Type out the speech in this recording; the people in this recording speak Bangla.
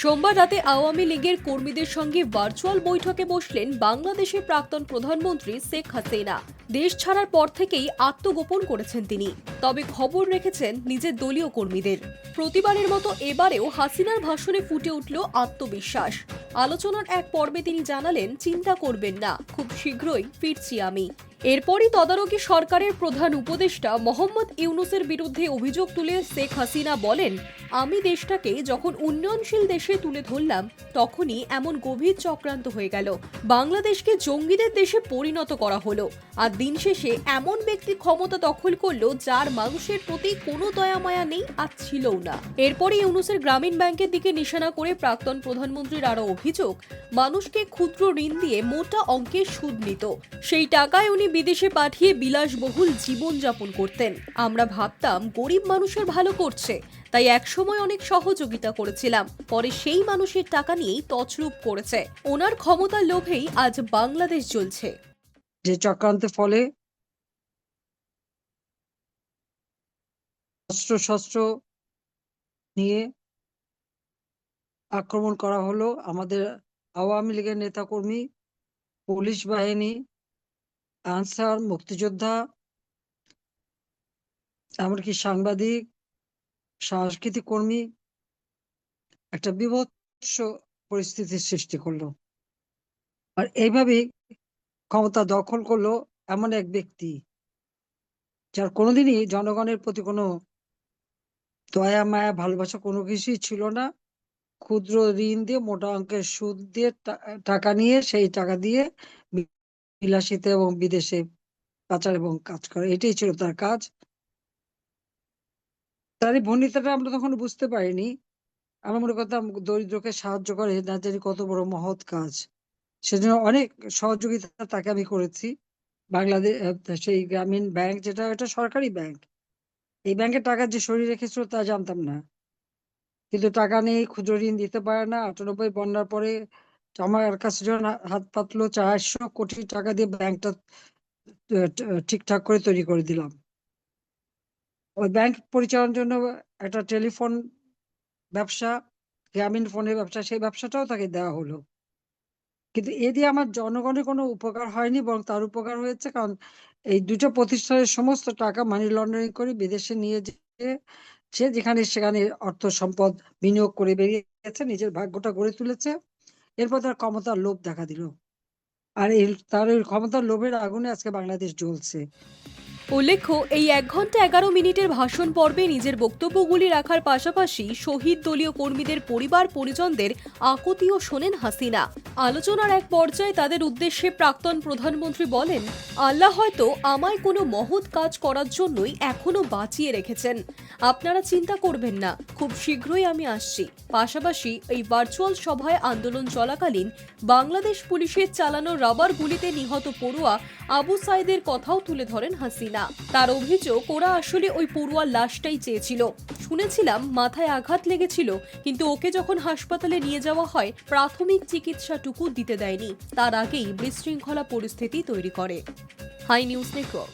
সোমবার রাতে আওয়ামী লীগের কর্মীদের সঙ্গে ভার্চুয়াল বৈঠকে বসলেন বাংলাদেশের প্রাক্তন প্রধানমন্ত্রী শেখ হাসিনা। দেশ ছাড়ার পর থেকেই আত্মগোপন করেছেন তিনি, তবে খবর রেখেছেন নিজের দলীয় কর্মীদের। প্রতিবারের মতো এবারেও হাসিনার ভাষণে ফুটে উঠল আত্মবিশ্বাস। আলোচনার এক পর্বে তিনি জানালেন, চিন্তা করবেন না, খুব শীঘ্রই ফিরছি আমি। এরপরই তদারকি সরকারের প্রধান উপদেষ্টা মোহাম্মদ ইউনূসের বিরুদ্ধে অভিযোগ তুলে শেখ হাসিনা বলেন, আমি দেশটাকে যখন উন্নয়নশীল দেশে তুলে ধরলাম তখনই এমন গভীর চক্রান্ত হয়ে গেল। বাংলাদেশকে জঙ্গিদের দেশে পরিণত করা হলো, আর দিন শেষে এমন ব্যক্তি ক্ষমতা দখল করলো যার মানুষের প্রতি কোনো দয়া মায়া নেই আর ছিলও না। এরপরই ইউনূসের গ্রামীণ ব্যাংকের দিকে নিশানা করে প্রাক্তন প্রধানমন্ত্রীর আরও অভিযোগ, মানুষকে ক্ষুদ্র ঋণ দিয়ে মোটা অঙ্কের সুদ নিত, সেই টাকায় উনি বিদেশে পাঠিয়ে বিলাসবহুল জীবনযাপন করতেন। আমরা ভাবতাম গরিব মানুষের ভালো করছে, তাই একসময় অনেক সহযোগিতা করেছিলাম, পরে সেই মানুষের টাকা নিয়েই তছরূপ করেছে। ওনার ক্ষমতার লোভেই আজ বাংলাদেশ চলছে। যে চক্রান্তের ফলে অস্ত্রশস্ত্র নিয়ে আক্রমণ করা হলো আমাদের আওয়ামী লীগের নেতাকর্মী, পুলিশ বাহিনী, আনসার, মুক্তিযোদ্ধা, এমনকি সাংবাদিক, সাংস্কৃতিক কর্মী, একটা বিভৎস পরিস্থিতির সৃষ্টি করলো। আর এইভাবেই ক্ষমতা দখল করলো এমন এক ব্যক্তি যার কোনোদিনই জনগণের প্রতি কোনো দয়া মায়া ভালোবাসা কোনো কিছুই ছিল না। ক্ষুদ্র ঋণ দিয়ে মোটা অঙ্কের সুদ দিয়ে টাকা নিয়ে সেই টাকা দিয়ে বিলাসিতা এবং বিদেশে পাচার এবং কাজ করে, এটাই ছিল তার কাজ। তার এই ভূমিকাটা আমরা তখন বুঝতে পারিনি। আমরা মনে করতাম দরিদ্রকে সাহায্য করে না জানি কত বড় মহৎ কাজ। সেজন্য অনেক সহযোগিতা তাকে আমি করেছি। বাংলাদেশ সেই গ্রামীণ ব্যাংক, যেটা এটা সরকারি ব্যাংক, এই ব্যাংকের টাকা যে সরিয়ে রেখেছিল তা জানতাম না। কিন্তু টাকা নেই, ক্ষুদ্র ঋণ দিতে পারে না। 98 বন্যার পরে আমার কাছে যখন হাত পাতলো, 400 কোটি টাকা দিয়ে ব্যাংকটা ঠিকঠাক করে তৈরি করে দিলাম। ওই ব্যাংক পরিচালনার জন্য একটা টেলিফোন ব্যবসা, গ্রামীণ ফোনের ব্যবসা, সেই ব্যবসাটাও তাকে দেওয়া হলো। কিন্তু এ দিয়ে আমার জনগণের কোনো উপকার হয়নি, বরং তার উপকার হয়েছে। কারণ এই দুটো প্রতিষ্ঠানের সমস্ত টাকা মানি লন্ডারিং করে বিদেশে নিয়ে যেয়ে সে যেখানে সেখানে অর্থ সম্পদ বিনিয়োগ করে বেরিয়েছে, নিজের ভাগ্যটা গড়ে তুলেছে। এরপর তার ক্ষমতার লোভ দেখা দিল, আর তার এই ক্ষমতার লোভের আগুনে আজকে বাংলাদেশ জ্বলছে। উল্লেখ্য, এই 1 ঘন্টা 11 মিনিটের ভাষণ পর্বে নিজের বক্তব্যগুলি রাখার পাশাপাশি শহীদ দলীয় কর্মীদের পরিবার পরিজনদের আকুতিও শোনেন হাসিনা। আলোচনার এক পর্যায়ে তাদের উদ্দেশ্যে প্রাক্তন প্রধানমন্ত্রী বলেন, আল্লাহ হয়তো আমায় কোনো মহৎ কাজ করার জন্যই এখনো বাঁচিয়ে রেখেছেন। আপনারা চিন্তা করবেন না, খুব শীঘ্রই আমি আসছি। পাশাপাশি এই ভার্চুয়াল সভায় আন্দোলন চলাকালীন বাংলাদেশ পুলিশের চালানো রাবার গুলিতে নিহত পড়ুয়া আবু সাইদের কথাও তুলে ধরেন হাসিনা। তার অভিযোগ, ওরা আসলে ওই পড়ুয়ার লাশটাই চেয়েছিল। শুনেছিলাম মাথায় আঘাত লেগেছিল, কিন্তু ওকে যখন হাসপাতালে নিয়ে যাওয়া হয় প্রাথমিক চিকিৎসাটুকু দিতে দেয়নি, তার আগেই বিশৃঙ্খলা পরিস্থিতি তৈরি করে। Hi News network.